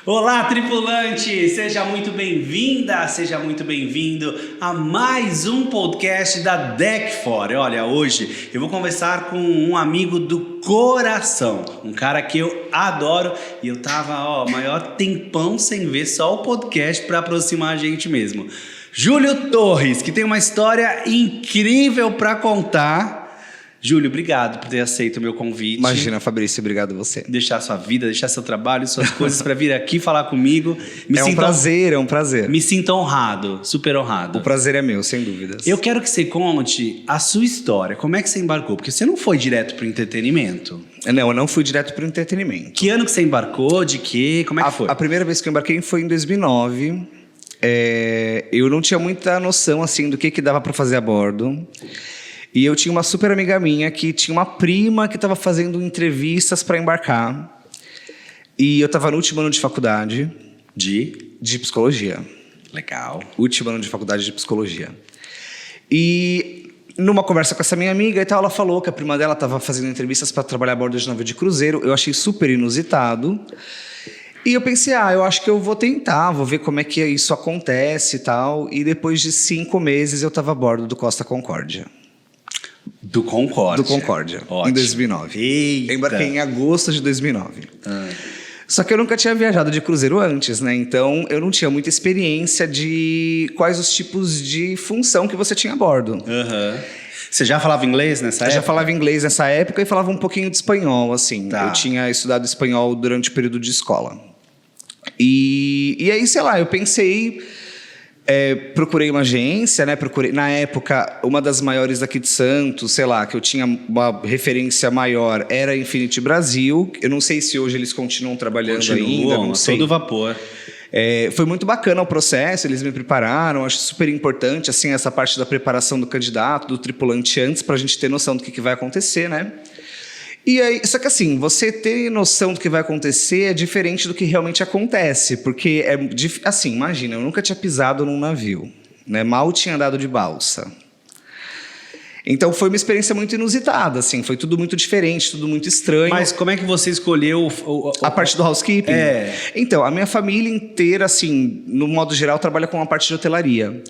Olá, tripulante! Seja muito bem-vinda, seja muito bem-vindo a mais um podcast da Deck For. Olha, hoje eu vou conversar com um amigo do coração, um cara que eu adoro e eu tava, maior tempão sem ver só o podcast para aproximar a gente mesmo. Júlio Torres, que tem uma história incrível para contar. Júlio, obrigado por ter aceito o meu convite. Imagina, Fabrício, obrigado a você. Deixar sua vida, deixar seu trabalho, suas coisas para vir aqui falar comigo. É um prazer. Me sinto honrado, super honrado. O prazer é meu, sem dúvidas. Eu quero que você conte a sua história. Como é que você embarcou? Porque você não foi direto para o entretenimento. Não, eu não fui direto para o entretenimento. Que ano que você embarcou? De quê? Como é que foi? A primeira vez que eu embarquei foi em 2009. Eu não tinha muita noção assim do que dava para fazer a bordo. E eu tinha uma super amiga minha que tinha uma prima que estava fazendo entrevistas para embarcar. E eu estava no último ano de faculdade de psicologia. Legal. Último ano de faculdade de psicologia. E numa conversa com essa minha amiga e tal, ela falou que a prima dela estava fazendo entrevistas para trabalhar a bordo de navio de cruzeiro. Eu achei super inusitado. E eu pensei, eu acho que eu vou tentar, vou ver como é que isso acontece e tal. E depois de 5 meses eu estava a bordo do Costa Concórdia. Do Concórdia. Do Concórdia, Ótimo. em 2009. Eita. Eu embarquei em agosto de 2009. Só que eu nunca tinha viajado de cruzeiro antes, né? Então, eu não tinha muita experiência de quais os tipos de função que você tinha a bordo. Você já falava inglês nessa época? Eu já falava inglês nessa época e falava um pouquinho de espanhol, assim. Tá. Eu tinha estudado espanhol durante o período de escola. E aí, sei lá, eu pensei... procurei uma agência, né? Na época, uma das maiores aqui de Santos, sei lá, que eu tinha uma referência maior, era a Infinity Brasil. Eu não sei se hoje eles continuam trabalhando ainda, não sei. Todo vapor. Foi muito bacana o processo, eles me prepararam, acho super importante, assim, essa parte da preparação do candidato, do tripulante antes, para a gente ter noção do que vai acontecer, né? E aí, só que assim, você ter noção do que vai acontecer é diferente do que realmente acontece, porque assim, imagina, eu nunca tinha pisado num navio, né? Mal tinha andado de balsa. Então foi uma experiência muito inusitada, assim, foi tudo muito diferente, tudo muito estranho. Mas como é que você escolheu a parte do housekeeping? Então, a minha família inteira, assim, no modo geral, trabalha com a parte de hotelaria.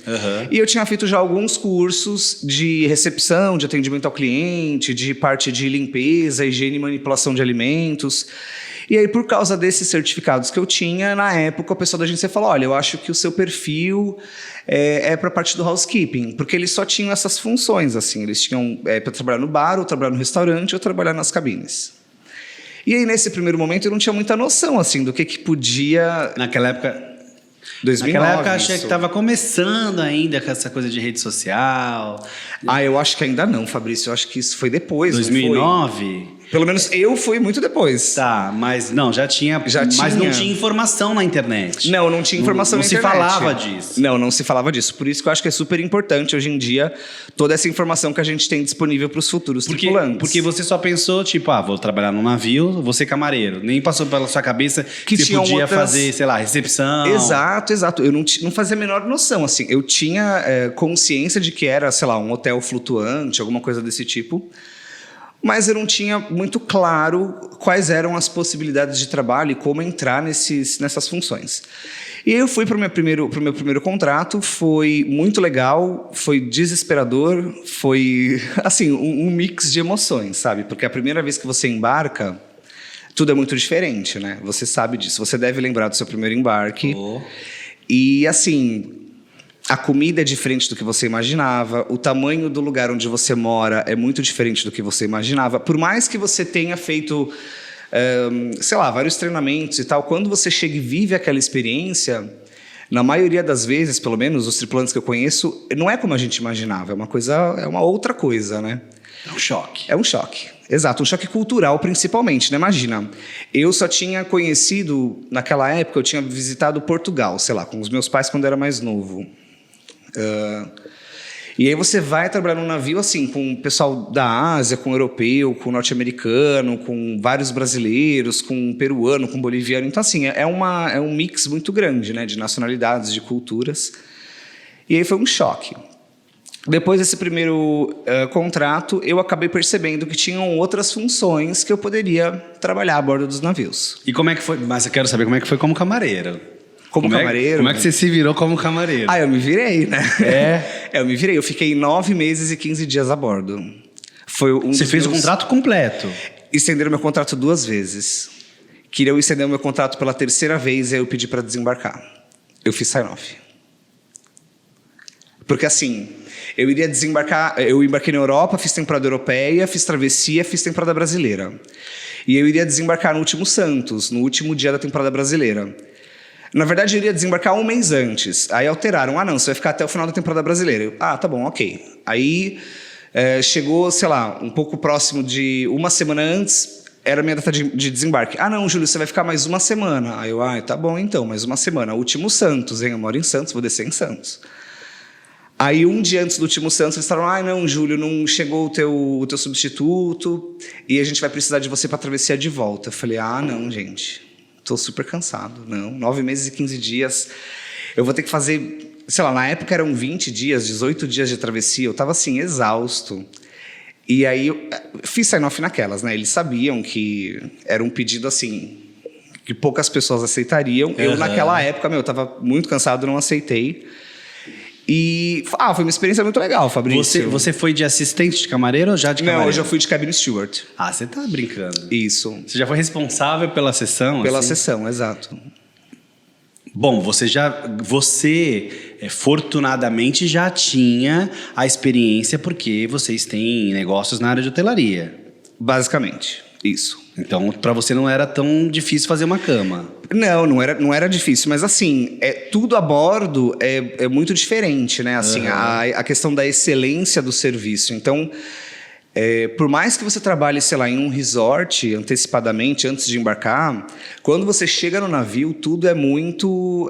E eu tinha feito já alguns cursos de recepção, de atendimento ao cliente, de parte de limpeza, higiene e manipulação de alimentos. E aí, por causa desses certificados que eu tinha, na época, o pessoal da agência falou, olha, eu acho que o seu perfil é para a parte do housekeeping, porque eles só tinham essas funções, assim, eles tinham para trabalhar no bar, ou trabalhar no restaurante, ou trabalhar nas cabines. E aí, nesse primeiro momento, eu não tinha muita noção, assim, do que podia... Naquela época... 2009, naquela época, achei que estava começando ainda com essa coisa de rede social. Eu acho que ainda não, Fabrício, eu acho que isso foi depois, 2009? Não foi? Pelo menos eu fui muito depois. Tá, mas não, já tinha. Mas não tinha informação na internet. Não tinha informação na internet. Não se falava disso. Não se falava disso. Por isso que eu acho que é super importante hoje em dia toda essa informação que a gente tem disponível para os futuros tripulantes. Porque você só pensou, tipo, vou trabalhar num navio, vou ser camareiro. Nem passou pela sua cabeça que você podia fazer, sei lá, recepção. Exato. Eu não fazia a menor noção, assim. Eu tinha consciência de que era, sei lá, um hotel flutuante, alguma coisa desse tipo. Mas eu não tinha muito claro quais eram as possibilidades de trabalho e como entrar nessas funções. E aí eu fui para o meu primeiro contrato, foi muito legal, foi desesperador, foi assim, um mix de emoções, sabe? Porque a primeira vez que você embarca, tudo é muito diferente, né? Você sabe disso, você deve lembrar do seu primeiro embarque. E assim... A comida é diferente do que você imaginava, o tamanho do lugar onde você mora é muito diferente do que você imaginava. Por mais que você tenha feito, sei lá, vários treinamentos e tal, quando você chega e vive aquela experiência, na maioria das vezes, pelo menos, os tripulantes que eu conheço, não é como a gente imaginava, é uma outra coisa, né? É um choque. É um choque, exato, um choque cultural principalmente, né? Imagina, eu só tinha conhecido, naquela época, eu tinha visitado Portugal, sei lá, com os meus pais quando eu era mais novo. E aí você vai trabalhar num navio assim, com o pessoal da Ásia, com o europeu, com o norte-americano, com vários brasileiros, com o peruano, com o boliviano. Então, assim, é um mix muito grande, né, de nacionalidades, de culturas. E aí foi um choque. Depois desse primeiro contrato, eu acabei percebendo que tinham outras funções que eu poderia trabalhar a bordo dos navios. E como é que foi? Mas eu quero saber como é que foi como camareiro. Como camareiro? Como é que você se virou como camareiro? Ah, eu me virei, né? É? Eu me virei. Eu fiquei 9 meses e 15 dias a bordo. Foi Você fez o contrato completo? Estenderam meu contrato 2 vezes. Queriam estender o meu contrato pela 3ª vez e aí eu pedi para desembarcar. Eu fiz sign-off. Porque assim, eu iria desembarcar, eu embarquei na Europa, fiz temporada europeia, fiz travessia, fiz temporada brasileira. E eu iria desembarcar no último Santos, no último dia da temporada brasileira. Na verdade, eu iria desembarcar 1 mês antes. Aí alteraram, não, você vai ficar até o final da temporada brasileira. Eu, tá bom, ok. Aí chegou, sei lá, um pouco próximo de 1 semana antes, era a minha data de desembarque. Não, Júlio, você vai ficar mais 1 semana. Aí eu, tá bom então, mais 1 semana. Último Santos, hein? Eu moro em Santos, vou descer em Santos. Aí, um dia antes do último Santos, eles falaram, não, Júlio, não chegou o teu substituto e a gente vai precisar de você para a travessia de volta. Eu falei, não, gente, tô super cansado. Não, 9 meses e 15 dias, eu vou ter que fazer, sei lá, na época eram 20 dias, 18 dias de travessia, eu tava assim, exausto. E aí, eu fiz sign-off naquelas, né? Eles sabiam que era um pedido assim, que poucas pessoas aceitariam. Eu, naquela época, eu tava muito cansado, não aceitei. E foi uma experiência muito legal, Fabrício. Você foi de assistente de camareiro ou já de camareiro? Não, eu já fui de cabine steward. Você tá brincando. Isso. Você já foi responsável pela sessão? Pela assim? sessão, exato. Bom, você fortunadamente já tinha a experiência porque vocês têm negócios na área de hotelaria. Basicamente, isso. Então, para você não era tão difícil fazer uma cama. Não era difícil, mas assim, tudo a bordo é muito diferente, né? Assim, a questão da excelência do serviço. Então, por mais que você trabalhe, sei lá, em um resort antecipadamente, antes de embarcar, quando você chega no navio, tudo é muito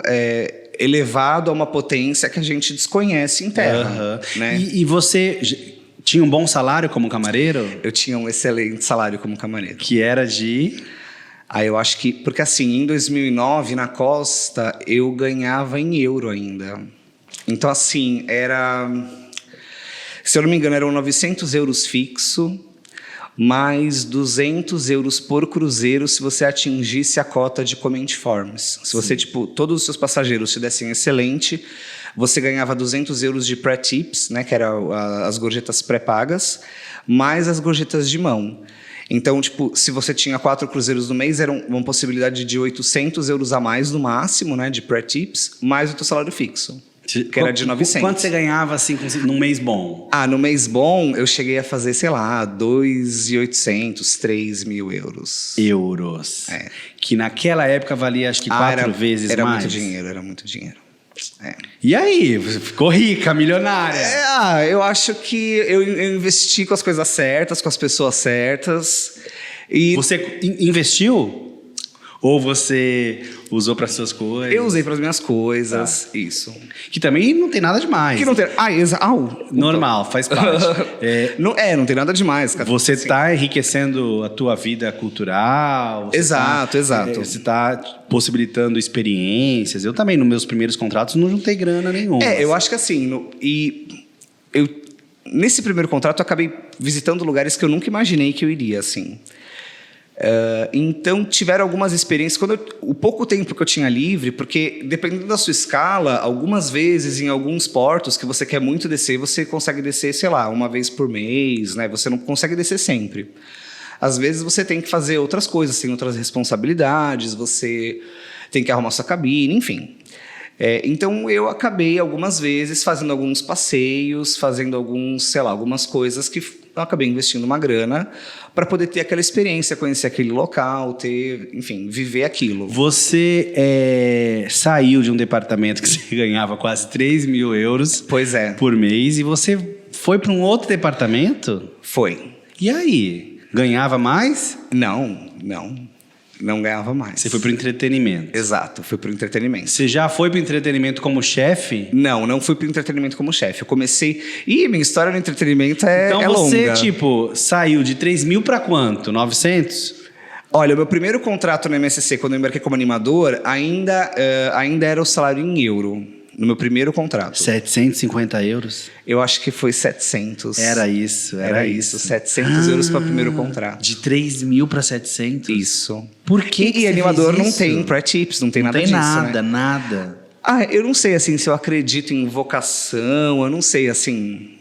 elevado a uma potência que a gente desconhece em terra. Né? E você tinha um bom salário como camareiro? Eu tinha um excelente salário como camareiro. Que era de... eu acho que... Porque assim, em 2009, na costa, eu ganhava em euro ainda. Então assim, se eu não me engano, eram 900 euros fixo, mais 200 euros por cruzeiro se você atingisse a cota de comment forms. Se você, todos os seus passageiros te dessem excelente, você ganhava 200 euros de pré-tips, né, que eram as gorjetas pré-pagas, mais as gorjetas de mão. Então, se você tinha 4 cruzeiros no mês, era uma possibilidade de 800 euros a mais no máximo, né, de pré-tips, mais o teu salário fixo, que era de 900. Quanto você ganhava, assim, num mês bom? No mês bom, eu cheguei a fazer, sei lá, 2.800, 3.000 euros. Euros. Que naquela época valia, acho que 4 vezes mais. Era muito dinheiro, era muito dinheiro. E aí? Você ficou rica, milionária? Eu acho que eu investi com as coisas certas, com as pessoas certas. E você investiu? Ou você usou para suas coisas? Eu usei para as minhas coisas, isso. Que também não tem nada demais. Que não tem... Normal, faz parte. Não tem nada demais, cara. Você está enriquecendo a tua vida cultural. Exato. Você está possibilitando experiências. Eu também, nos meus primeiros contratos, não juntei grana nenhuma. Eu acho que assim... Nesse primeiro contrato, eu acabei visitando lugares que eu nunca imaginei que eu iria, assim. Então, tiveram algumas experiências. O pouco tempo que eu tinha livre, porque dependendo da sua escala, algumas vezes em alguns portos que você quer muito descer, você consegue descer, sei lá, 1 vez por mês, né? Você não consegue descer sempre. Às vezes você tem que fazer outras coisas, tem outras responsabilidades, você tem que arrumar sua cabine, enfim. Então, eu acabei algumas vezes fazendo alguns passeios, fazendo algumas coisas que eu acabei investindo uma grana para poder ter aquela experiência, conhecer aquele local, viver aquilo. Você saiu de um departamento que você ganhava quase 3.000 euros por mês e você foi para um outro departamento? Foi. E aí? Ganhava mais? Não ganhava mais. Você foi para o entretenimento? Exato, fui para o entretenimento. Você já foi para o entretenimento como chefe? Não fui para o entretenimento como chefe. Eu comecei... minha história no entretenimento é longa. Então você, saiu de 3.000 para quanto? 900? Olha, o meu primeiro contrato no MSC, quando eu embarquei como animador, ainda era o salário em euro. no meu primeiro contrato. 750 euros? Eu acho que foi 700. Era isso. 700 euros para o primeiro contrato. De 3 mil para 700? Isso. Por que E você animador fez não isso? tem pré-tips, não tem nada tem disso, nada, né? nada. Eu não sei, assim, se eu acredito em vocação, eu não sei, assim...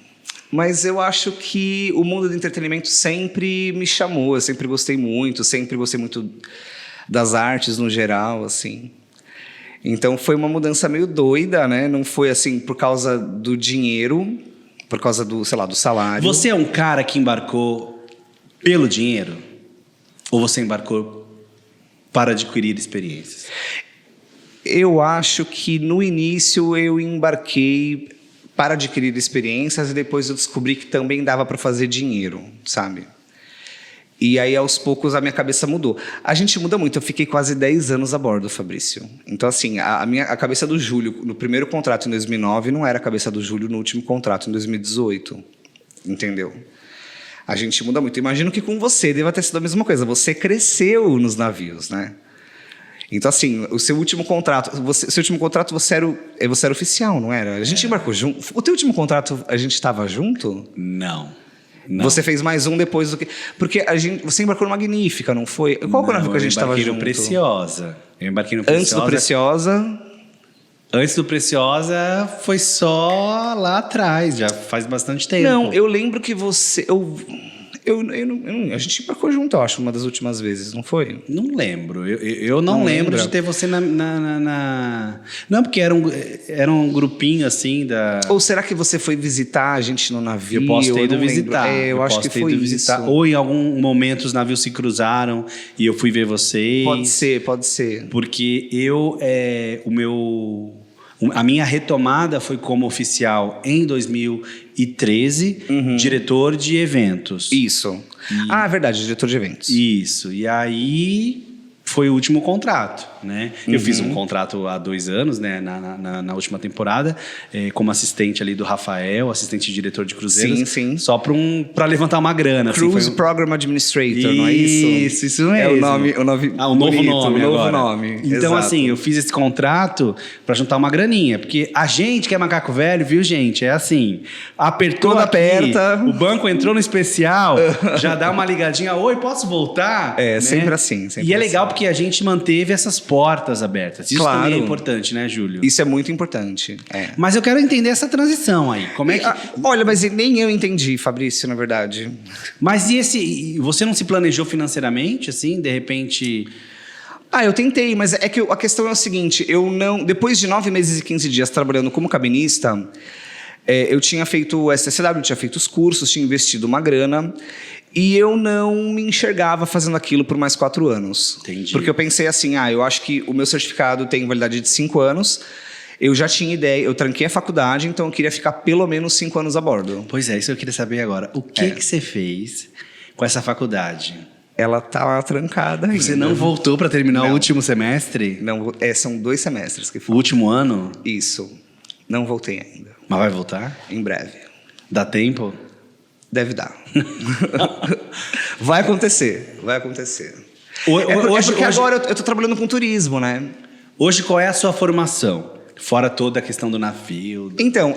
Mas eu acho que o mundo do entretenimento sempre me chamou, eu sempre gostei muito das artes no geral, assim. Então foi uma mudança meio doida, né? Não foi assim por causa do dinheiro, por causa do, sei lá, do salário. Você é um cara que embarcou pelo dinheiro? Ou você embarcou para adquirir experiências? Eu acho que no início eu embarquei para adquirir experiências e depois eu descobri que também dava para fazer dinheiro, sabe? E aí, aos poucos, a minha cabeça mudou. A gente muda muito. Eu fiquei quase 10 anos a bordo, Fabrício. Então, assim, a cabeça do Júlio no primeiro contrato em 2009 não era a cabeça do Júlio no último contrato em 2018. Entendeu? A gente muda muito. Imagino que com você deva ter sido a mesma coisa. Você cresceu nos navios, né? Então, assim, o seu último contrato... você era oficial, não era? A gente embarcou junto. O teu último contrato, a gente estava junto? Não. Você fez mais um depois do que... Porque você embarcou no Magnífica, não foi? Qual o navio que a gente estava junto? Preciosa. Eu embarquei no Preciosa. Antes do Preciosa? Antes do Preciosa foi só lá atrás, já faz bastante tempo. Não, eu lembro que você... a gente embarcou junto, eu acho, uma das últimas vezes, não foi? Não lembro. Eu não lembro de ter você na... Não, porque era um grupinho assim da... Ou será que você foi visitar a gente no navio? Eu posso ter ido visitar. Eu acho que foi isso. Ou em algum momento os navios se cruzaram e eu fui ver vocês. Pode ser. Porque a minha retomada foi como oficial em 2013, diretor de eventos. Isso. É verdade, diretor de eventos. Isso. E aí foi o último contrato, né? Eu fiz um contrato há 2 anos, né? Na última temporada, como assistente ali do Rafael, assistente diretor de cruzeiros. Sim. Só para levantar uma grana. Cruise assim, Program Administrator, não é isso? Isso mesmo. É o nome o novo bonito, nome o novo agora. nome. Então, Exato. assim, eu fiz esse contrato para juntar uma graninha, porque a gente que é macaco velho, viu, gente? É assim, apertou Quando aqui, aperta... o banco entrou no especial, já dá uma ligadinha, oi, posso voltar? Né? Sempre assim. E é legal porque a gente manteve essas portas abertas. Isso também é importante, né, Júlio? Isso é muito importante. Mas eu quero entender essa transição aí. Como é que... Olha, mas nem eu entendi, Fabrício, na verdade. Mas você não se planejou financeiramente, assim, de repente... Eu tentei, mas é que a questão é o seguinte, depois de 9 meses e 15 dias trabalhando como cabinista, eu tinha feito o STCW, tinha feito os cursos, tinha investido uma grana, e eu não me enxergava fazendo aquilo por mais 4 anos. Entendi. Porque eu pensei assim, eu acho que o meu certificado tem validade de 5 anos, eu já tinha ideia, eu tranquei a faculdade, então eu queria ficar pelo menos 5 anos a bordo. Pois é, isso eu queria saber agora. O que você fez com essa faculdade? Ela tá trancada ainda. Você não voltou para terminar o último semestre? Não, são 2 semestres que O faltam. último ano? Isso. Não voltei ainda. Mas vai voltar? Em breve. Dá tempo? Deve dar. Vai acontecer. Porque agora eu tô trabalhando com turismo, né? Hoje, qual é a sua formação? Fora toda a questão do navio. Então,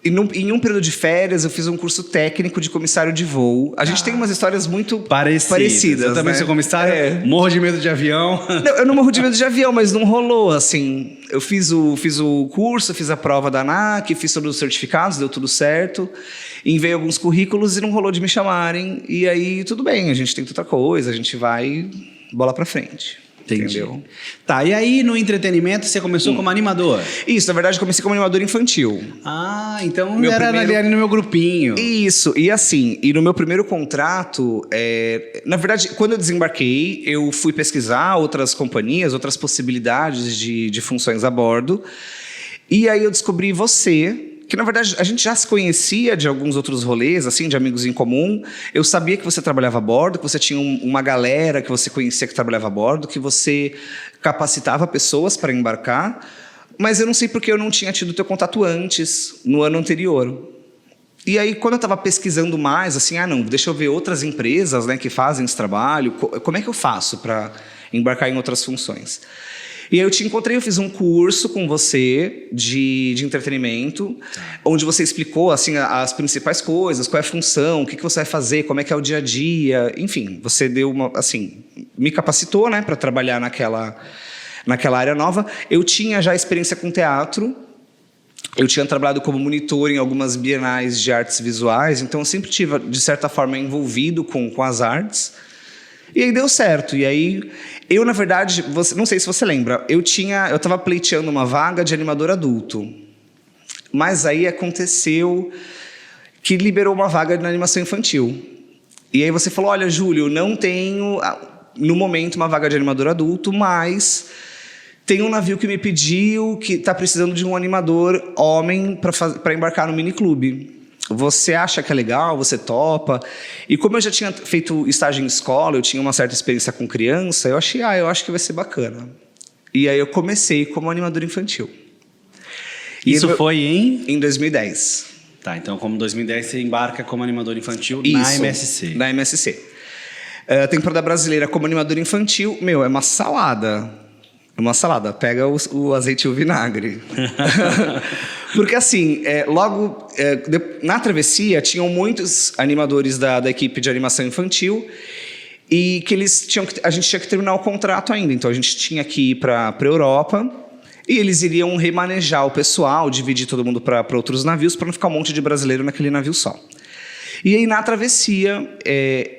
em um período de férias, eu fiz um curso técnico de comissário de voo. A gente tem umas histórias muito parecidas. Eu também sou comissário, morro de medo de avião. Não, eu não morro de medo de avião, mas não rolou, assim. Eu fiz o curso, fiz a prova da ANAC, fiz todos os certificados, deu tudo certo. Enviei alguns currículos e não rolou de me chamarem. E aí, tudo bem, a gente tenta outra coisa, a gente vai bola pra frente. Entendi. Entendeu? Tá, e aí no entretenimento você começou como animador? Isso, na verdade, eu comecei como animador infantil. Então era ali no meu grupinho. Isso, e assim, no meu primeiro contrato, na verdade, quando eu desembarquei, eu fui pesquisar outras companhias, outras possibilidades de funções a bordo, e aí eu descobri você, que na verdade a gente já se conhecia de alguns outros rolês, assim, de amigos em comum. Eu sabia que você trabalhava a bordo, que você tinha uma galera que você conhecia que trabalhava a bordo, que você capacitava pessoas para embarcar, mas eu não sei porque eu não tinha tido teu contato antes, no ano anterior. E aí, quando eu estava pesquisando mais, assim, deixa eu ver outras empresas, né, que fazem esse trabalho, como é que eu faço para embarcar em outras funções? E aí eu te encontrei, eu fiz um curso com você de entretenimento, onde você explicou assim, as principais coisas, qual é a função, o que você vai fazer, como é que é o dia a dia, enfim, você deu me capacitou, né, para trabalhar naquela área nova. Eu tinha já experiência com teatro, eu tinha trabalhado como monitor em algumas bienais de artes visuais, então eu sempre tive, de certa forma, envolvido com as artes. E aí deu certo. E aí, eu, na verdade, não sei se você lembra, eu estava pleiteando uma vaga de animador adulto. Mas aí aconteceu que liberou uma vaga na animação infantil. E aí você falou, olha, Júlio, não tenho, no momento, uma vaga de animador adulto, mas tem um navio que me pediu que está precisando de um animador homem para embarcar no miniclube. Você acha que é legal? Você topa? E como eu já tinha feito estágio em escola, eu tinha uma certa experiência com criança, eu acho que vai ser bacana. E aí eu comecei como animador infantil. Isso foi em 2010. Tá, então como 2010 você embarca como animador infantil Isso, na MSC. Na MSC. A temporada brasileira como animador infantil, é uma salada. É uma salada. Pega o azeite e o vinagre. Porque assim, na travessia tinham muitos animadores da equipe de animação infantil e que a gente tinha que terminar o contrato ainda. Então a gente tinha que ir para a Europa e eles iriam remanejar o pessoal, dividir todo mundo para outros navios para não ficar um monte de brasileiro naquele navio só. E aí na travessia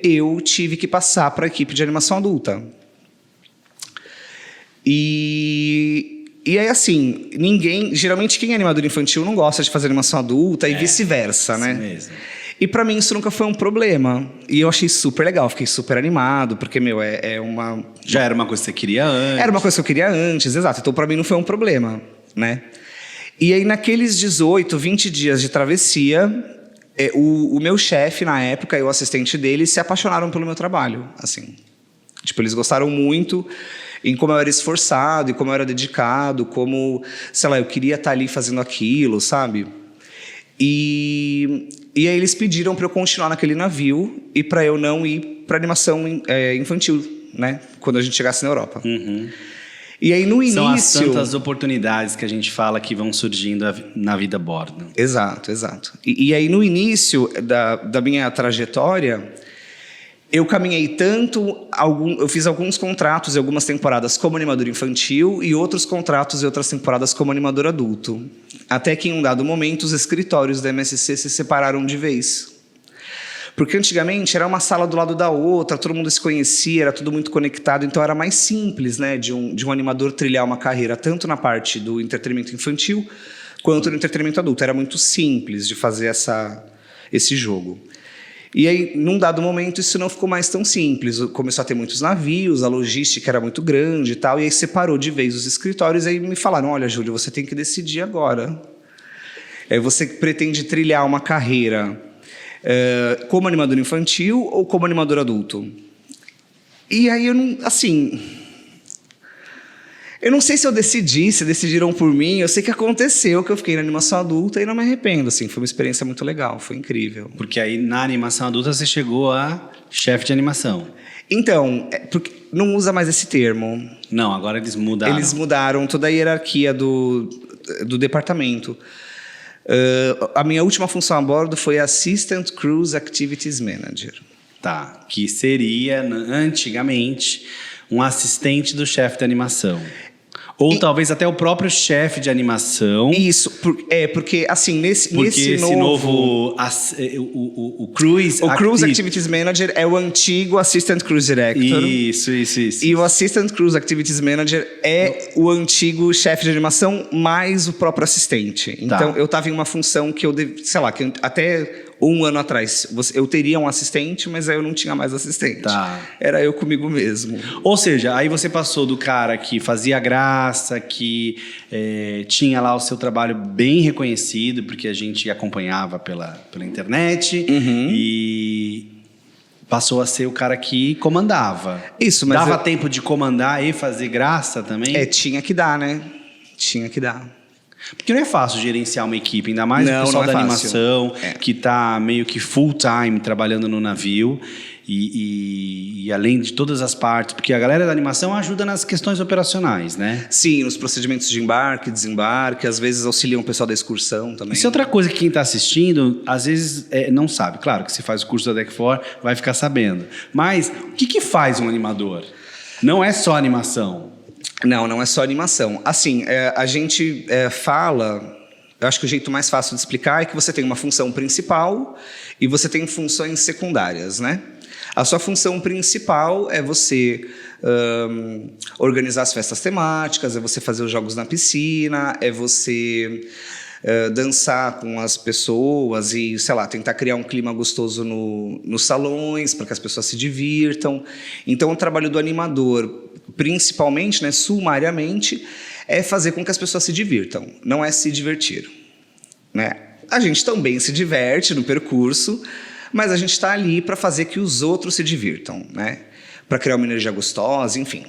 eu tive que passar para a equipe de animação adulta. E aí, assim, geralmente quem é animador infantil não gosta de fazer animação adulta e vice-versa, né? Mesmo. E pra mim isso nunca foi um problema. E eu achei super legal, fiquei super animado, porque, Já era uma coisa que você queria antes. Era uma coisa que eu queria antes, exato. Então pra mim não foi um problema, né? E aí naqueles 18, 20 dias de travessia, o meu chefe na época e o assistente dele se apaixonaram pelo meu trabalho, assim. Tipo, eles gostaram muito em como eu era esforçado e como eu era dedicado, como, sei lá, eu queria estar ali fazendo aquilo, sabe? E aí eles pediram para eu continuar naquele navio e para eu não ir para animação infantil, né? Quando a gente chegasse na Europa. Uhum. E aí no início... São as tantas oportunidades que a gente fala que vão surgindo na vida a bordo. Exato, exato. E aí no início da minha trajetória... Eu caminhei eu fiz alguns contratos e algumas temporadas como animador infantil e outros contratos e outras temporadas como animador adulto. Até que em um dado momento os escritórios da MSC se separaram de vez. Porque antigamente era uma sala do lado da outra, todo mundo se conhecia, era tudo muito conectado, então era mais simples, né, de um animador trilhar uma carreira tanto na parte do entretenimento infantil quanto no entretenimento adulto. Era muito simples de fazer esse jogo. E aí, num dado momento, isso não ficou mais tão simples. Começou a ter muitos navios, a logística era muito grande e tal, e aí separou de vez os escritórios, e aí me falaram, olha, Júlio, você tem que decidir agora. Você pretende trilhar uma carreira como animador infantil ou como animador adulto? E aí, eu não sei se decidiram por mim, eu sei que aconteceu, que eu fiquei na animação adulta e não me arrependo, assim, foi uma experiência muito legal, foi incrível. Porque aí na animação adulta você chegou a chefe de animação. Então, porque não usa mais esse termo. Não, agora eles mudaram. Eles mudaram toda a hierarquia do departamento. A minha última função a bordo foi Assistant Cruise Activities Manager. Tá, que seria, antigamente, um assistente do chefe de animação. Ou talvez até o próprio chefe de animação. Isso, porque assim, nesse novo o Cruise Activities Manager é o antigo Assistant Cruise Director. Isso. E o Assistant Cruise Activities Manager é o antigo chefe de animação mais o próprio assistente. Então, eu estava em uma função que que até um ano atrás eu teria um assistente, mas aí eu não tinha mais assistente. Tá. Era eu comigo mesmo. Ou seja, aí você passou do cara que fazia graça, que tinha lá o seu trabalho bem reconhecido, porque a gente acompanhava pela internet, e passou a ser o cara que comandava. Isso, mas dava tempo de comandar e fazer graça também? Tinha que dar, né? Tinha que dar. Porque não é fácil gerenciar uma equipe, ainda mais Não, o pessoal não é da fácil. animação, que está meio que full time trabalhando no navio. E além de todas as partes, porque a galera da animação ajuda nas questões operacionais, né? Sim, nos procedimentos de embarque, desembarque, às vezes auxiliam o pessoal da excursão também. Isso é outra coisa que quem está assistindo, às vezes não sabe. Claro que se faz o curso da Deck4, vai ficar sabendo. Mas o que faz um animador? Não é só animação. Não é só animação. Assim, a gente fala... Eu acho que o jeito mais fácil de explicar é que você tem uma função principal e você tem funções secundárias, né? A sua função principal é você organizar as festas temáticas, é você fazer os jogos na piscina, é você dançar com as pessoas e, sei lá, tentar criar um clima gostoso nos salões para que as pessoas se divirtam. Então, o trabalho do animador, principalmente, né, sumariamente, é fazer com que as pessoas se divirtam, não é se divertir, né? A gente também se diverte no percurso, mas a gente está ali para fazer que os outros se divirtam, né? Para criar uma energia gostosa, enfim.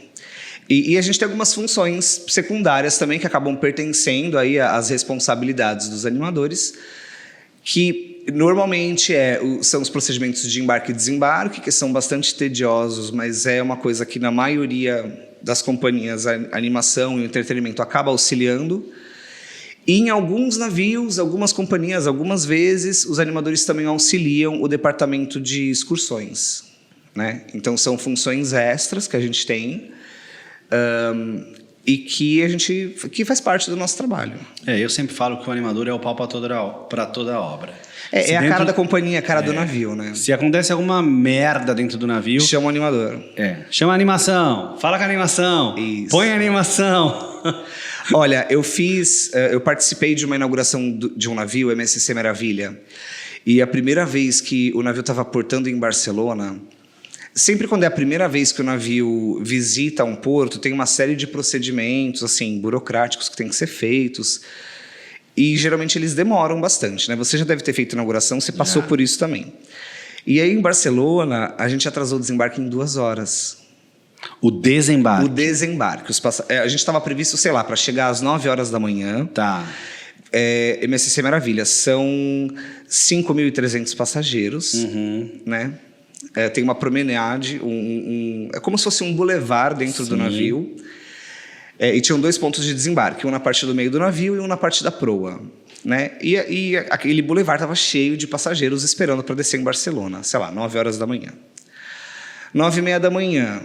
E a gente tem algumas funções secundárias também que acabam pertencendo aí às responsabilidades dos animadores, que normalmente são os procedimentos de embarque e desembarque, que são bastante tediosos, mas é uma coisa que na maioria das companhias a animação e o entretenimento acaba auxiliando. E em alguns navios, algumas companhias, algumas vezes, os animadores também auxiliam o departamento de excursões, né? Então, são funções extras que a gente tem e que faz parte do nosso trabalho. Eu sempre falo que o animador é o pau para toda obra. É a cara da companhia, a cara do navio, né? Se acontece alguma merda dentro do navio... Chama o animador. Chama a animação, fala com a animação, Isso. põe a animação. Olha, eu participei de uma inauguração de um navio, MSC Maravilha, e a primeira vez que o navio estava aportando em Barcelona, sempre quando é a primeira vez que o navio visita um porto, tem uma série de procedimentos assim, burocráticos que têm que ser feitos, e geralmente eles demoram bastante, né? Você já deve ter feito inauguração, você passou por isso também. E aí em Barcelona, a gente atrasou o desembarque em 2 horas. O desembarque. O desembarque. A gente estava previsto, sei lá, para chegar às 9 horas da manhã. Tá. MSC Maravilha. São 5.300 passageiros, né? Tem uma promenade, é como se fosse um bulevar dentro do navio. E tinham 2 pontos de desembarque, um na parte do meio do navio e um na parte da proa, né? E aquele bulevar estava cheio de passageiros esperando para descer em Barcelona, sei lá, 9 horas da manhã. 9h30 da manhã,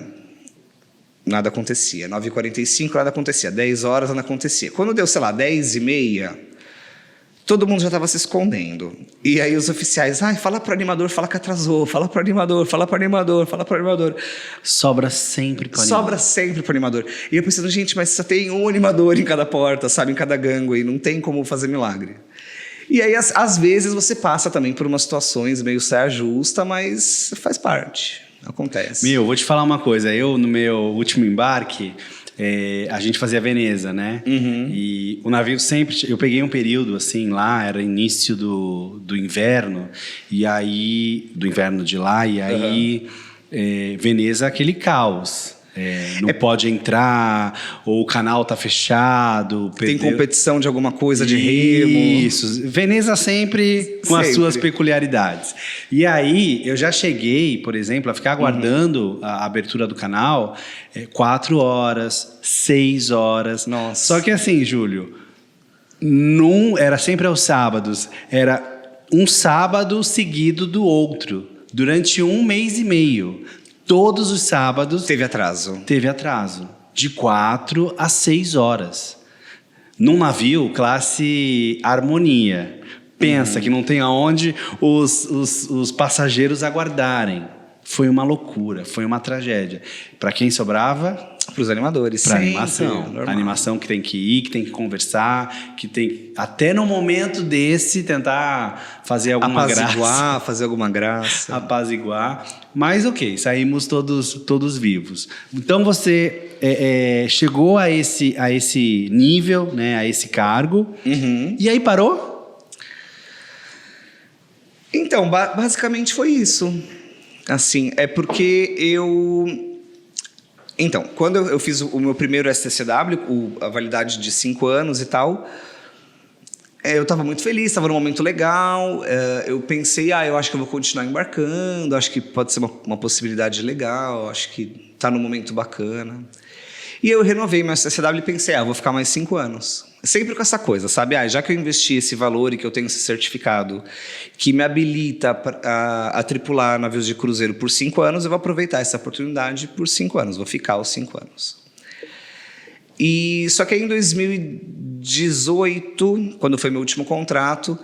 nada acontecia. 9h45, nada acontecia. 10 horas, nada acontecia. Quando deu, sei lá, 10h30, todo mundo já estava se escondendo. E aí os oficiais, fala pro animador, fala que atrasou, fala pro animador, fala pro animador, fala pro animador. Sobra sempre pro animador. Sobra sempre pro animador. E eu pensando, gente, mas só tem um animador em cada porta, sabe, em cada gangway, não tem como fazer milagre. E aí, às vezes, você passa também por umas situações meio saia justa, mas faz parte, acontece. Vou te falar uma coisa, no meu último embarque, a gente fazia Veneza, né? Uhum. E o navio sempre... Eu peguei um período, assim, lá, era início do inverno, e aí... Do inverno de lá, e aí... Veneza, aquele caos. Não pode entrar, ou o canal tá fechado. Tem competição de alguma coisa de remo. Isso. Veneza sempre com as suas peculiaridades. E aí, eu já cheguei, por exemplo, a ficar aguardando a abertura do canal 4 horas, 6 horas. Nossa. Só que assim, Júlio, era sempre aos sábados. Era um sábado seguido do outro, durante 1 mês e meio. Todos os sábados... Teve atraso. Teve atraso. De 4 a 6 horas. Num navio, classe Harmonia. Pensa que não tem aonde os passageiros aguardarem. Foi uma loucura, foi uma tragédia. Para quem sobrava... Para os animadores. Para a animação. Normal. A animação que tem que ir, que tem que conversar, que tem... Até no momento desse, tentar fazer alguma graça. Fazer alguma graça. Apaziguar. Mas ok, saímos todos vivos. Então você chegou a esse nível, né, a esse cargo, e aí parou? Então, basicamente foi isso. Assim, é porque Então, quando eu fiz o meu primeiro STCW, a validade de 5 anos e tal, Eu estava muito feliz, estava num momento legal. Eu pensei, eu acho que eu vou continuar embarcando, acho que pode ser uma possibilidade legal, acho que está num momento bacana. E eu renovei minha CCW e pensei, vou ficar mais 5 anos. Sempre com essa coisa, sabe? Já que eu investi esse valor e que eu tenho esse certificado que me habilita a tripular navios de cruzeiro por 5 anos, eu vou aproveitar essa oportunidade por 5 anos, vou ficar os 5 anos. E só que aí em 2018, quando foi meu último contrato,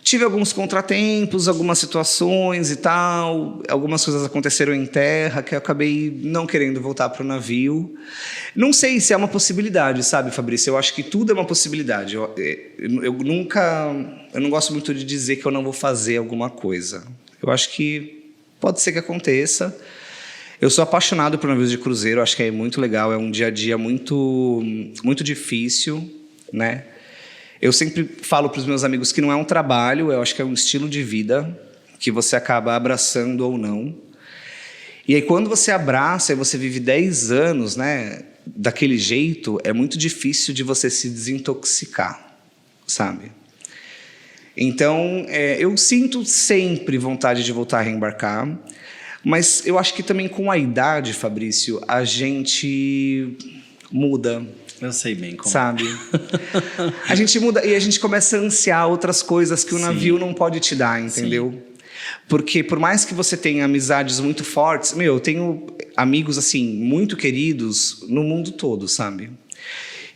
tive alguns contratempos, algumas situações e tal, algumas coisas aconteceram em terra que eu acabei não querendo voltar para o navio. Não sei se é uma possibilidade, sabe, Fabrício? Eu acho que tudo é uma possibilidade. Eu não gosto muito de dizer que eu não vou fazer alguma coisa. Eu acho que pode ser que aconteça. Eu sou apaixonado por navios de cruzeiro, acho que é muito legal, é um dia a dia muito, muito difícil, né? Eu sempre falo para os meus amigos que não é um trabalho, eu acho que é um estilo de vida que você acaba abraçando ou não. E aí quando você abraça e você vive 10 anos, né, daquele jeito, é muito difícil de você se desintoxicar, sabe? Então, eu sinto sempre vontade de voltar a reembarcar. Mas eu acho que também com a idade, Fabrício, a gente muda. Eu sei bem como. Sabe? A gente muda e a gente começa a ansiar outras coisas que o navio não pode te dar, entendeu? Sim. Porque por mais que você tenha amizades muito fortes... eu tenho amigos, assim, muito queridos no mundo todo, sabe?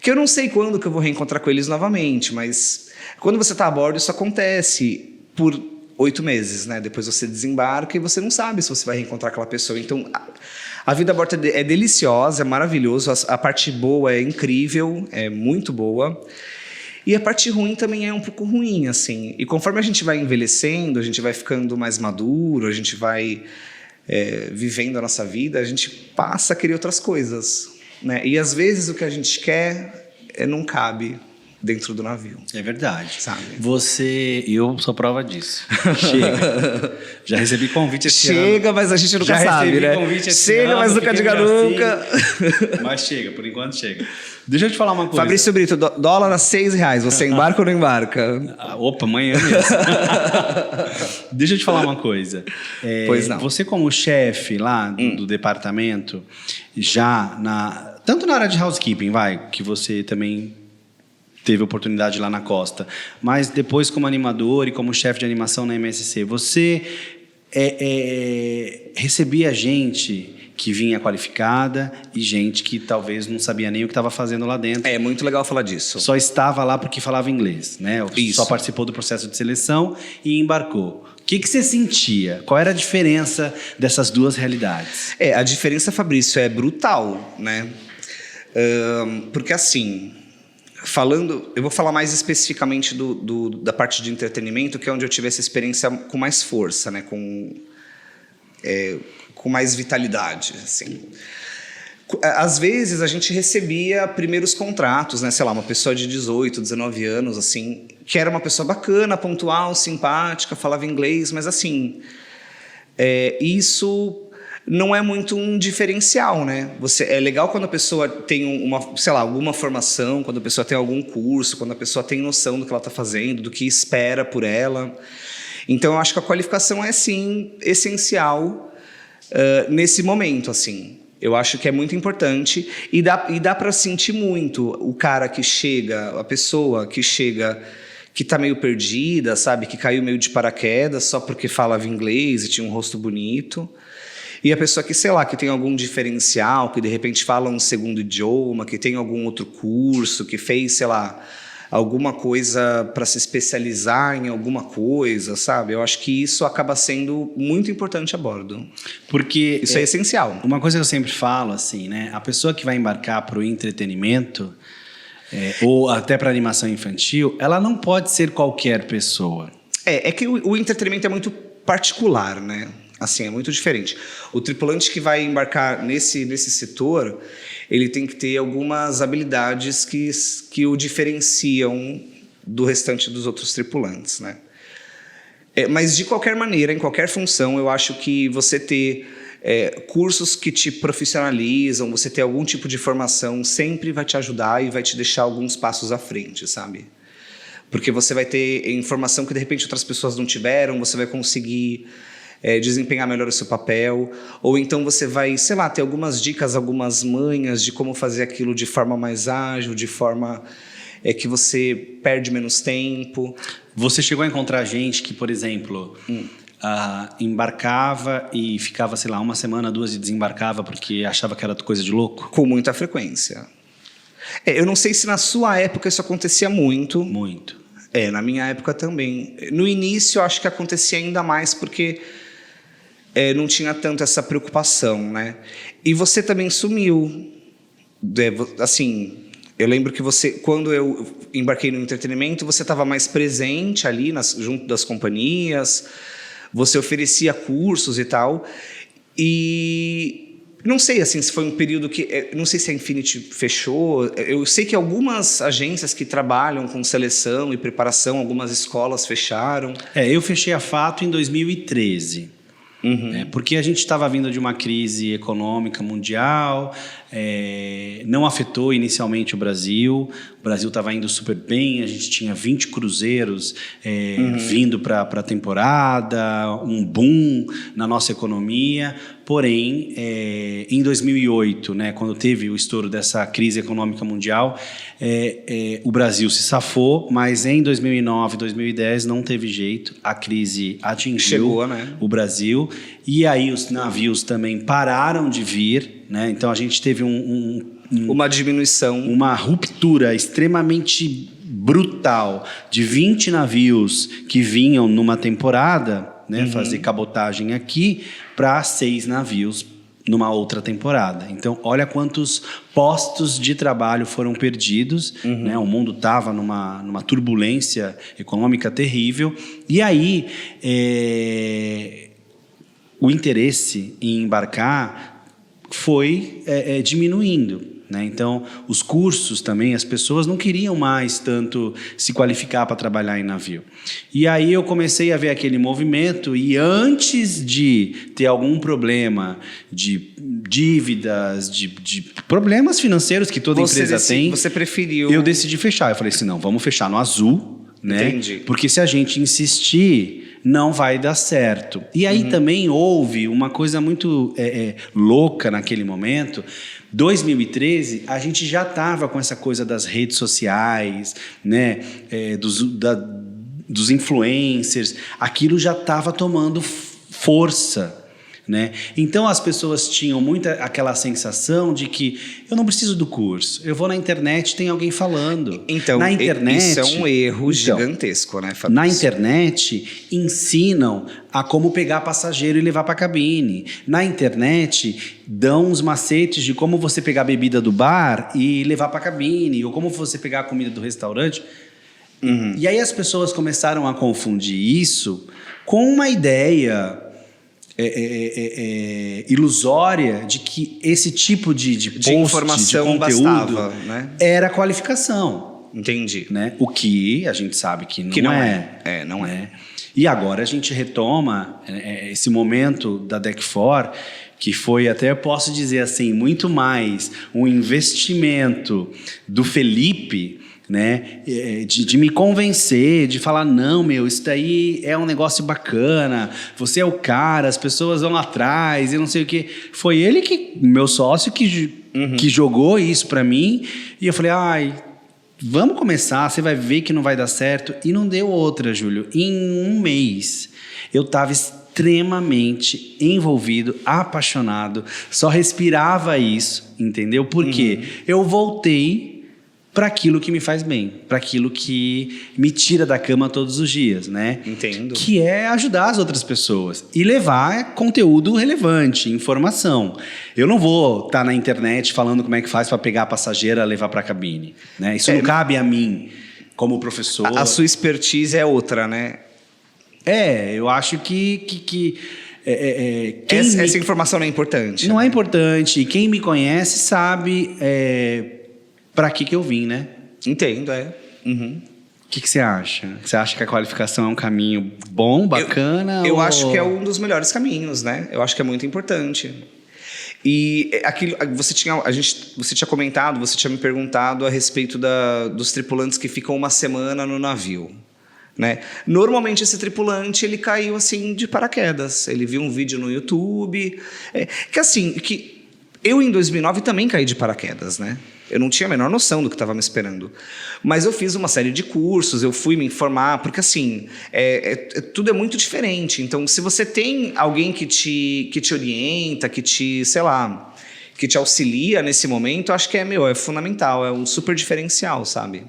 Que eu não sei quando que eu vou reencontrar com eles novamente, mas quando você está a bordo, isso acontece por 8 meses, né? Depois você desembarca e você não sabe se você vai reencontrar aquela pessoa. Então, a vida a bordo é deliciosa, é maravilhoso. A parte boa é incrível, é muito boa. E a parte ruim também é um pouco ruim, assim. E conforme a gente vai envelhecendo, a gente vai ficando mais maduro, a gente vai vivendo a nossa vida, a gente passa a querer outras coisas, né? E às vezes o que a gente quer não cabe dentro do navio. É verdade. Sabe? Eu sou prova disso. Chega. Já recebi convite esse ano. Chega, mas a gente nunca sabe, né? Chega, mas nunca diga nunca. Mas chega, por enquanto chega. Deixa eu te falar uma coisa. Fabrício Brito, dólar a R$6. Você embarca ou não embarca? Opa, amanhã mesmo. Deixa eu te falar uma coisa. Pois não. Você como chefe lá do departamento, tanto na área de housekeeping, que você também teve oportunidade lá na costa, mas depois como animador e como chefe de animação na MSC, você recebia gente que vinha qualificada e gente que talvez não sabia nem o que estava fazendo lá dentro. É muito legal falar disso. Só estava lá porque falava inglês, né? Isso. Só participou do processo de seleção e embarcou. O que você sentia? Qual era a diferença dessas duas realidades? A diferença, Fabrício, é brutal, né? Porque assim... eu vou falar mais especificamente da parte de entretenimento, que é onde eu tive essa experiência com mais força, né? Com mais vitalidade, assim. Às vezes a gente recebia primeiros contratos, né? Sei lá, uma pessoa de 18, 19 anos, assim, que era uma pessoa bacana, pontual, simpática, falava inglês, mas assim, isso não é muito um diferencial, né? É legal quando a pessoa tem alguma formação, quando a pessoa tem algum curso, quando a pessoa tem noção do que ela está fazendo, do que espera por ela. Então, eu acho que a qualificação é, sim, essencial nesse momento, assim. Eu acho que é muito importante e dá para sentir muito o cara que chega, a pessoa que chega, que está meio perdida, sabe? Que caiu meio de paraquedas só porque falava inglês e tinha um rosto bonito. E a pessoa que, sei lá, que tem algum diferencial, que de repente fala um segundo idioma, que tem algum outro curso, que fez, sei lá, alguma coisa para se especializar em alguma coisa, sabe? Eu acho que isso acaba sendo muito importante a bordo. Porque isso é essencial. Uma coisa que eu sempre falo, assim, né? A pessoa que vai embarcar para o entretenimento, ou até para animação infantil, ela não pode ser qualquer pessoa. É que o entretenimento é muito particular, né? Assim, é muito diferente. O tripulante que vai embarcar nesse setor, ele tem que ter algumas habilidades que o diferenciam do restante dos outros tripulantes, né? Mas, de qualquer maneira, em qualquer função, eu acho que você ter cursos que te profissionalizam, você ter algum tipo de formação, sempre vai te ajudar e vai te deixar alguns passos à frente, sabe? Porque você vai ter informação que de repente outras pessoas não tiveram, você vai conseguir desempenhar melhor o seu papel, ou então você vai, sei lá, ter algumas dicas, algumas manhas de como fazer aquilo de forma mais ágil, de forma que você perde menos tempo. Você chegou a encontrar gente que, por exemplo, embarcava e ficava, sei lá, uma semana, 2 e desembarcava porque achava que era coisa de louco? Com muita frequência. Eu não sei se na sua época isso acontecia muito. Muito. Na minha época também. No início eu acho que acontecia ainda mais porque não tinha tanto essa preocupação, né? E você também sumiu. Assim, eu lembro que você, quando eu embarquei no entretenimento, você estava mais presente ali junto das companhias, você oferecia cursos e tal. E não sei assim, se foi um período que... Não sei se a Infinity fechou. Eu sei que algumas agências que trabalham com seleção e preparação, algumas escolas fecharam. Eu fechei a Fato em 2013. Porque a gente estava vindo de uma crise econômica mundial, não afetou inicialmente o Brasil estava indo super bem, a gente tinha 20 cruzeiros vindo para a temporada, um boom na nossa economia, porém, em 2008, né, quando teve o estouro dessa crise econômica mundial, o Brasil se safou, mas em 2009, 2010 não teve jeito, a crise atingiu o Brasil, e aí os navios também pararam de vir, né? Então a gente teve uma diminuição, uma ruptura extremamente brutal de 20 navios que vinham numa temporada, né, fazer cabotagem aqui, para 6 navios numa outra temporada. Então, olha quantos postos de trabalho foram perdidos, né? O mundo estava numa turbulência econômica terrível, e aí o interesse em embarcar foi diminuindo, né? Então, os cursos também, as pessoas não queriam mais tanto se qualificar para trabalhar em navio. E aí eu comecei a ver aquele movimento, e antes de ter algum problema de dívidas, de problemas financeiros que toda empresa tem, você preferiu... Eu decidi fechar. Eu falei assim, não, vamos fechar no azul, né? Entendi. Porque se a gente insistir, não vai dar certo. E aí também houve uma coisa muito louca naquele momento. 2013, a gente já estava com essa coisa das redes sociais, né? Dos influencers. Aquilo já estava tomando força, né? Então as pessoas tinham muito aquela sensação de que eu não preciso do curso, eu vou na internet, tem alguém falando. Então, na internet, isso é um erro gigantesco, né, Fabrício? Na internet ensinam a como pegar passageiro e levar para a cabine. Na internet dão uns macetes de como você pegar a bebida do bar e levar para a cabine, ou como você pegar a comida do restaurante. E aí as pessoas começaram a confundir isso com uma ideia ilusória de que esse tipo de post, informação de conteúdo bastava, né? Era qualificação. Entendi. Né? O que a gente sabe que não é. Não é. E agora a gente retoma esse momento da DEC4, que foi, até eu posso dizer assim, muito mais um investimento do Felipe, né, de me convencer, de falar, não, meu, isso daí é um negócio bacana, você é o cara, as pessoas vão atrás e não sei o quê. Foi ele meu sócio, que jogou isso para mim, e eu falei, vamos começar, você vai ver que não vai dar certo. E não deu outra, Júlio. Em um mês, eu estava extremamente envolvido, apaixonado, só respirava isso, entendeu? Porque eu voltei para aquilo que me faz bem, para aquilo que me tira da cama todos os dias, né? Entendo. Que é ajudar as outras pessoas e levar conteúdo relevante, informação. Eu não vou estar na internet falando como é que faz para pegar a passageira e levar para a cabine, né? Isso não cabe a mim como professor. A sua expertise é outra, né? Eu acho que essa informação não é importante. Não é importante. E quem me conhece sabe para que eu vim, né? Entendo, O que você acha? Você acha que a qualificação é um caminho bom, bacana? Eu acho que é um dos melhores caminhos, né? Eu acho que é muito importante. E aquilo, você tinha comentado, você tinha me perguntado a respeito dos tripulantes que ficam uma semana no navio, né? Normalmente esse tripulante ele caiu assim de paraquedas. Ele viu um vídeo no YouTube, que eu em 2009 também caí de paraquedas, né? Eu não tinha a menor noção do que estava me esperando. Mas eu fiz uma série de cursos, eu fui me informar, porque assim, tudo é muito diferente. Então, se você tem alguém que te orienta, que te auxilia nesse momento, eu acho que é fundamental, é um super diferencial, sabe?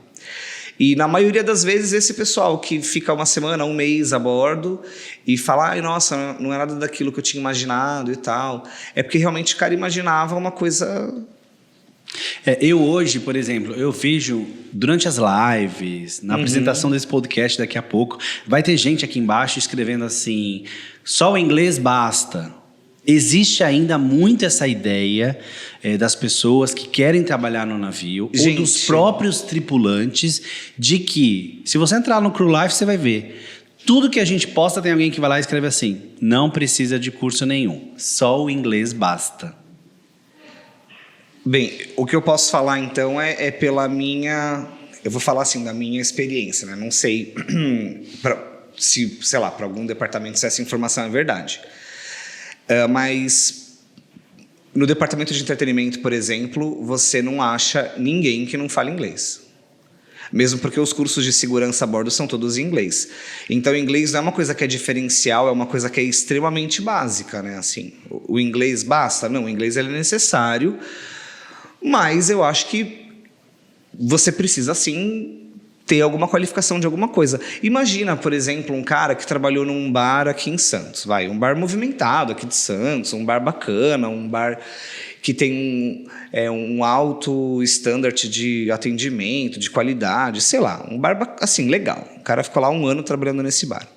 E na maioria das vezes, esse pessoal que fica uma semana, um mês a bordo e fala, ai, nossa, não é nada daquilo que eu tinha imaginado e tal, é porque realmente o cara imaginava uma coisa... Eu hoje, por exemplo, eu vejo durante as lives, na apresentação desse podcast daqui a pouco, vai ter gente aqui embaixo escrevendo assim, só o inglês basta. Existe ainda muito essa ideia das pessoas que querem trabalhar no navio, ou dos próprios tripulantes, de que, se você entrar no Crew Life, você vai ver, tudo que a gente posta tem alguém que vai lá e escreve assim, não precisa de curso nenhum, só o inglês basta. Bem, o que eu posso falar então é pela minha... Eu vou falar assim da minha experiência, né? Não sei se, sei lá, para algum departamento se essa informação é verdade. Mas no departamento de entretenimento, por exemplo, você não acha ninguém que não fale inglês. Mesmo porque os cursos de segurança a bordo são todos em inglês. Então, o inglês não é uma coisa que é diferencial, é uma coisa que é extremamente básica, né? Assim, o inglês basta? Não, o inglês ele é necessário, mas eu acho que você precisa, sim, ter alguma qualificação de alguma coisa. Imagina, por exemplo, um cara que trabalhou num bar aqui em Santos. Um bar movimentado aqui de Santos, um bar bacana, um bar que tem um alto standard de atendimento, de qualidade, sei lá, um bar assim, legal. O cara ficou lá 1 ano trabalhando nesse bar.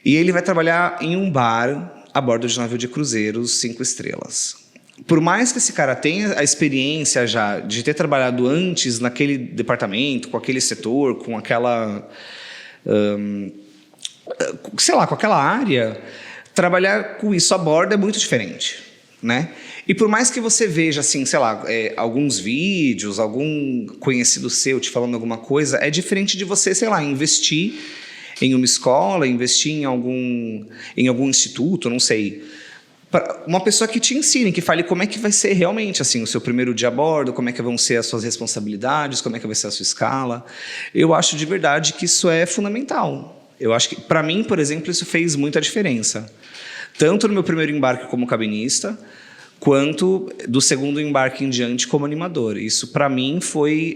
E ele vai trabalhar em um bar a bordo de navio de cruzeiros 5 estrelas. Por mais que esse cara tenha a experiência já de ter trabalhado antes naquele departamento, com aquele setor, com aquela... sei lá, com aquela área, trabalhar com isso a bordo é muito diferente, né? E por mais que você veja, assim, sei lá, alguns vídeos, algum conhecido seu te falando alguma coisa, é diferente de você, sei lá, investir em uma escola, investir em algum instituto, não sei... Uma pessoa que te ensine, que fale como é que vai ser realmente assim, o seu primeiro dia a bordo, como é que vão ser as suas responsabilidades, como é que vai ser a sua escala. Eu acho de verdade que isso é fundamental. Eu acho que, para mim, por exemplo, isso fez muita diferença. Tanto no meu primeiro embarque como cabinista, quanto do segundo embarque em diante como animador. Isso, para mim, foi...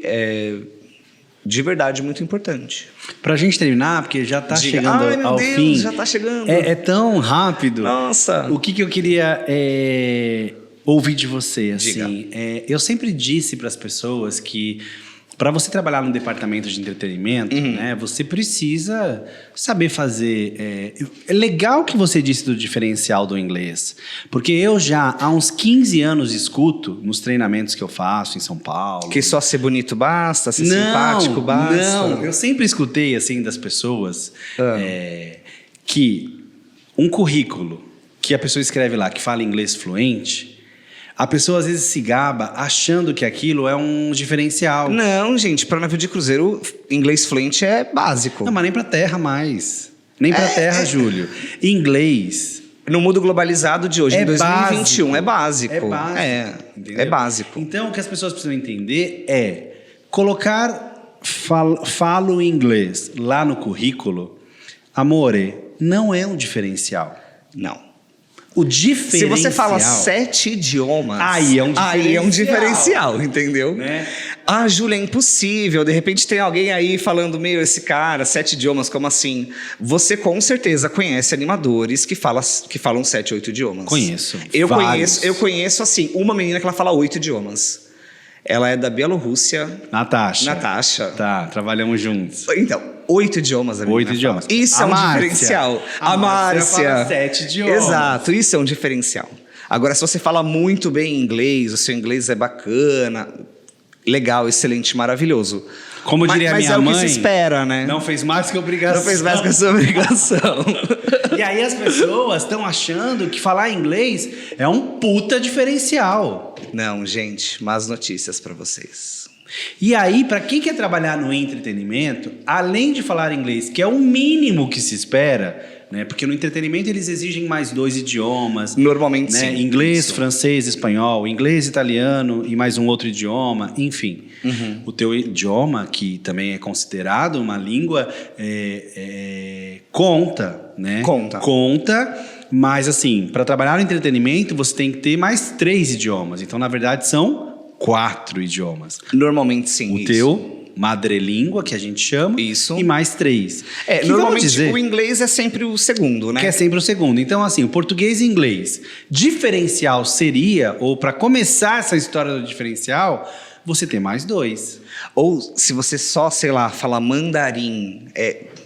de verdade, muito importante. Pra gente terminar, porque já está chegando ao fim. Ai, meu Deus, já está chegando. É tão rápido. Nossa. O que eu queria ouvir de você, assim. Eu sempre disse para as pessoas que para você trabalhar no departamento de entretenimento, né, você precisa saber fazer... É legal que você disse do diferencial do inglês, porque eu já há uns 15 anos escuto nos treinamentos que eu faço em São Paulo... Que só ser bonito basta, ser simpático basta. Não, eu sempre escutei assim das pessoas que um currículo que a pessoa escreve lá, que fala inglês fluente... A pessoa às vezes se gaba achando que aquilo é um diferencial. Não, gente, para navio de cruzeiro, inglês fluente é básico. Não, mas nem para terra mais. Nem para terra, Júlio. Inglês... No mundo globalizado de hoje, em 2021, é básico. É básico. Então, o que as pessoas precisam entender é colocar falo inglês lá no currículo, amore, não é um diferencial. Não. O diferencial... Se você fala 7 idiomas... Aí é um diferencial, entendeu? Né? Ah, Júlia, é impossível. De repente tem alguém aí falando, esse cara, 7 idiomas, como assim? Você com certeza conhece animadores que falam 7, 8 idiomas. Conheço. Eu conheço, assim, uma menina que ela fala 8 idiomas. Ela é da Bielorrússia. Natasha. Tá, trabalhamos juntos. Então, 8 idiomas. 8 idiomas. Isso é um diferencial. A Márcia fala 7 idiomas. Exato, isso é um diferencial. Agora, se você fala muito bem inglês, o seu inglês é bacana, legal, excelente, maravilhoso. Como diria mas minha mãe... Mas é o que se espera, né? Não fez mais que obrigação. Não fez mais que a sua obrigação. E aí as pessoas estão achando que falar inglês é um puta diferencial. Não, gente, más notícias para vocês. E aí, para quem quer trabalhar no entretenimento, além de falar inglês, que é o mínimo que se espera... Né? Porque no entretenimento eles exigem mais 2 idiomas. Normalmente, né? sim. Inglês, Isso. francês, espanhol, inglês, italiano e mais um outro idioma, enfim. O teu idioma, que também é considerado uma língua, conta, né? Conta, mas assim, para trabalhar no entretenimento você tem que ter mais 3 idiomas. Então, na verdade, são 4 idiomas. Normalmente, sim. O teu... madrelíngua, que a gente chama, isso. E mais 3. Normalmente o inglês é sempre o segundo, né? Que é sempre o segundo. Então, assim, o português e inglês. Diferencial seria, ou para começar essa história do diferencial, você ter mais 2. Ou se você só, sei lá, fala mandarim,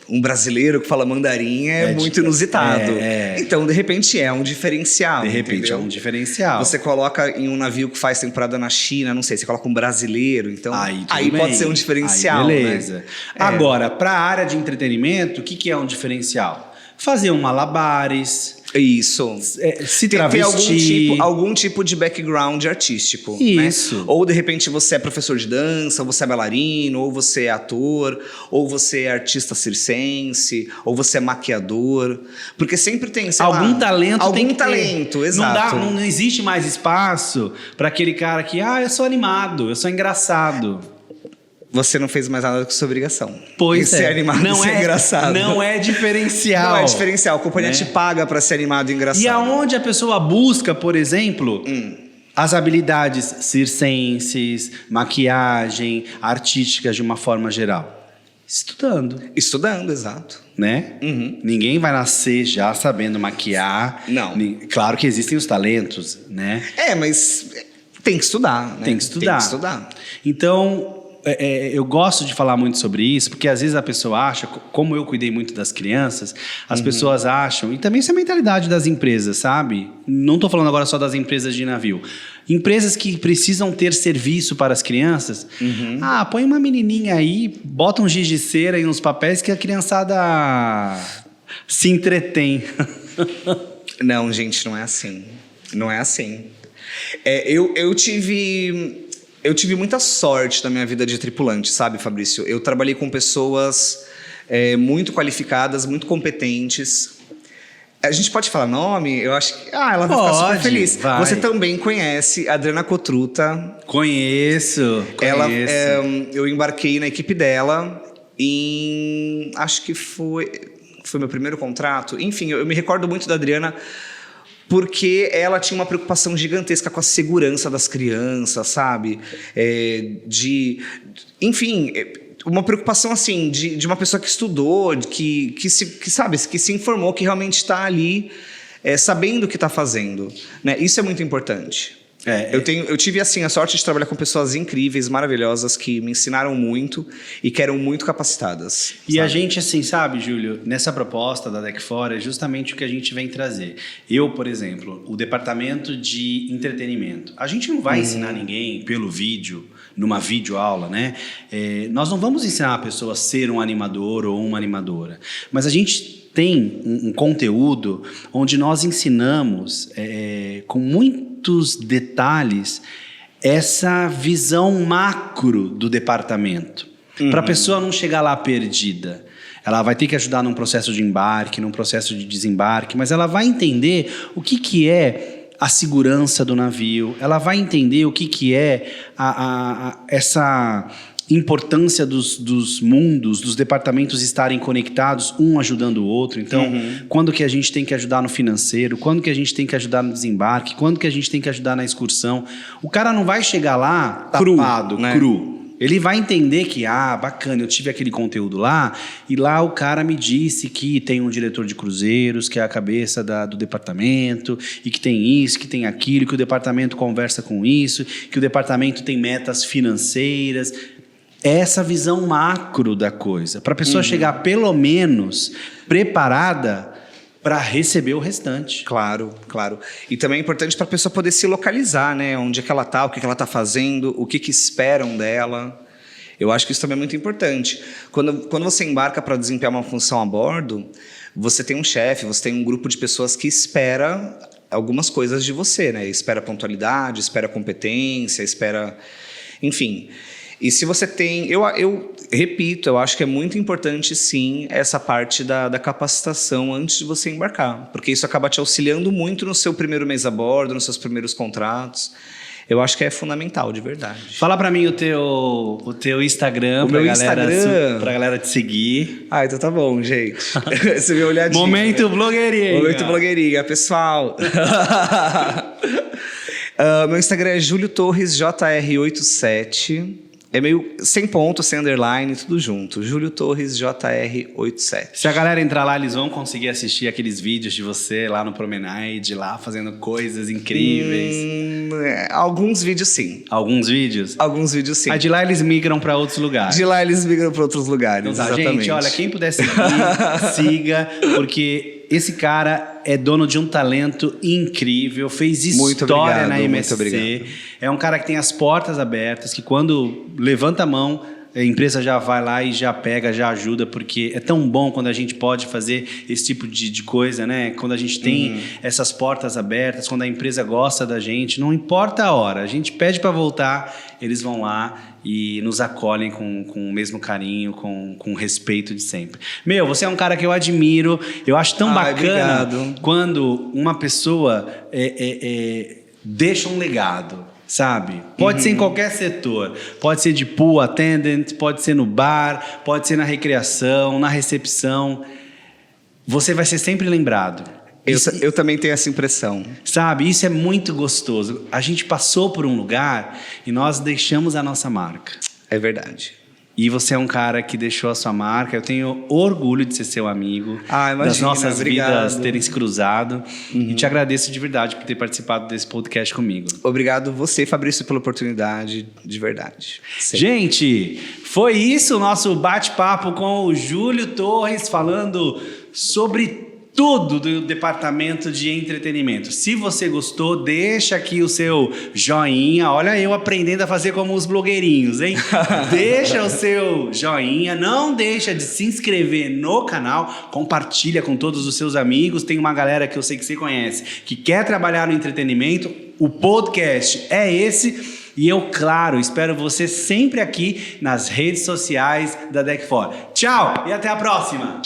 um brasileiro que fala mandarim é muito inusitado. Então, de repente, é um diferencial. De repente, entendeu? É um diferencial. Você coloca em um navio que faz temporada na China, não sei, você coloca um brasileiro, então aí pode ser um diferencial. Aí beleza. Né? Agora, para a área de entretenimento, o que é um diferencial? Fazer um malabares... Isso. Se travestir. Ter algum tipo de background artístico. Isso. Né? Ou, de repente, você é professor de dança, ou você é bailarino, ou você é ator, ou você é artista circense, ou você é maquiador. Porque sempre tem, sei lá... Algum talento algum tem que talento, ter. exato. Não existe mais espaço para aquele cara que... eu sou animado, eu sou engraçado. Você não fez mais nada com sua obrigação. Pois ser animado e ser engraçado. Não é diferencial. Não é diferencial. A companhia te paga para ser animado e engraçado. E aonde a pessoa busca, por exemplo, as habilidades circenses, maquiagem, artísticas de uma forma geral? Estudando. Estudando, exato. Né? Ninguém vai nascer já sabendo maquiar. Não. Claro que existem os talentos, né? Mas tem que estudar, né? Tem que estudar. Tem que estudar. Então... eu gosto de falar muito sobre isso, porque às vezes a pessoa acha, como eu cuidei muito das crianças, as pessoas acham, e também isso é a mentalidade das empresas, sabe? Não estou falando agora só das empresas de navio. Empresas que precisam ter serviço para as crianças, põe uma menininha aí, bota um giz de cera e uns papéis que a criançada se entretém. Não, gente, não é assim. Não é assim. Eu tive muita sorte na minha vida de tripulante, sabe, Fabrício? Eu trabalhei com pessoas muito qualificadas, muito competentes. A gente pode falar nome? Eu acho que... ela vai ficar super feliz. Vai. Você também conhece a Adriana Cotruta. Conheço. Eu embarquei na equipe dela acho que foi meu primeiro contrato. Enfim, eu me recordo muito da Adriana... porque ela tinha uma preocupação gigantesca com a segurança das crianças, sabe? Enfim, uma preocupação assim de uma pessoa que estudou, que se informou, que realmente está ali sabendo o que está fazendo, né? Isso é muito importante. Eu tive assim a sorte de trabalhar com pessoas incríveis, maravilhosas, que me ensinaram muito e que eram muito capacitadas. E a gente, assim, sabe, Júlio, nessa proposta da Deck Fora é justamente o que a gente vem trazer. Eu, por exemplo, o departamento de entretenimento. A gente não vai ensinar ninguém pelo vídeo, numa videoaula, né? Nós não vamos ensinar a pessoa a ser um animador ou uma animadora. Mas a gente tem um conteúdo onde nós ensinamos com muitos detalhes essa visão macro do departamento, para a pessoa não chegar lá perdida. Ela vai ter que ajudar num processo de embarque, num processo de desembarque, mas ela vai entender o que é a segurança do navio, ela vai entender o que é essa importância dos mundos, dos departamentos estarem conectados, um ajudando o outro. Então, quando que a gente tem que ajudar no financeiro, quando que a gente tem que ajudar no desembarque, quando que a gente tem que ajudar na excursão. O cara não vai chegar lá tapado, cru. Ele vai entender que, bacana, eu tive aquele conteúdo lá, e lá o cara me disse que tem um diretor de cruzeiros, que é a cabeça do departamento, e que tem isso, que tem aquilo, que o departamento conversa com isso, que o departamento tem metas financeiras. Essa visão macro da coisa, para a pessoa chegar pelo menos preparada para receber o restante. Claro, claro. E também é importante para a pessoa poder se localizar, né? Onde é que ela está, o que é que ela está fazendo, o que esperam dela. Eu acho que isso também é muito importante. Quando você embarca para desempenhar uma função a bordo, você tem um chefe, você tem um grupo de pessoas que espera algumas coisas de você, né? Espera pontualidade, espera competência, espera... Enfim... E se você tem... Eu repito, eu acho que é muito importante, sim, essa parte da capacitação antes de você embarcar. Porque isso acaba te auxiliando muito no seu primeiro mês a bordo, nos seus primeiros contratos. Eu acho que é fundamental, de verdade. Fala pra mim o teu Instagram, pra galera te seguir. Ah, então tá bom, gente. Você viu olhadinha. Momento blogueirinha. Momento blogueirinha, pessoal. Meu Instagram é Júlio Torres JR87. É meio sem ponto, sem underline, tudo junto. Júlio Torres JR87. Se a galera entrar lá, eles vão conseguir assistir aqueles vídeos de você lá no Promenade, lá fazendo coisas incríveis. Alguns vídeos, sim. Alguns vídeos? Alguns vídeos, sim. Aí de lá eles migram para outros lugares. De lá eles migram para outros lugares, então, tá, exatamente. Gente, olha, quem puder seguir, siga, porque esse cara é dono de um talento incrível, fez história na MSC. É um cara que tem as portas abertas, que quando levanta a mão, a empresa já vai lá e já pega, já ajuda, porque é tão bom quando a gente pode fazer esse tipo de coisa, né? Quando a gente tem essas portas abertas, quando a empresa gosta da gente, não importa a hora, a gente pede para voltar, eles vão lá e nos acolhem com o mesmo carinho, com respeito de sempre. Meu, você é um cara que eu admiro, eu acho tão bacana quando uma pessoa deixa um legado. Sabe? Pode ser em qualquer setor. Pode ser de pool attendant, pode ser no bar, pode ser na recreação, na recepção. Você vai ser sempre lembrado. Eu também tenho essa impressão. Sabe? Isso é muito gostoso. A gente passou por um lugar e nós deixamos a nossa marca. É verdade. E você é um cara que deixou a sua marca. Eu tenho orgulho de ser seu amigo. Imagina, das nossas obrigado. vidas terem se cruzado. E te agradeço de verdade por ter participado desse podcast comigo. Obrigado você, Fabrício, pela oportunidade, de verdade. Sempre. Gente, foi isso o nosso bate-papo com o Júlio Torres, falando sobre tudo do departamento de entretenimento. Se você gostou, deixa aqui o seu joinha. Olha eu aprendendo a fazer como os blogueirinhos, hein? Deixa o seu joinha, não deixa de se inscrever no canal, compartilha com todos os seus amigos. Tem uma galera que eu sei que você conhece, que quer trabalhar no entretenimento. O podcast é esse. E eu, claro, espero você sempre aqui nas redes sociais da Deck4. Tchau e até a próxima!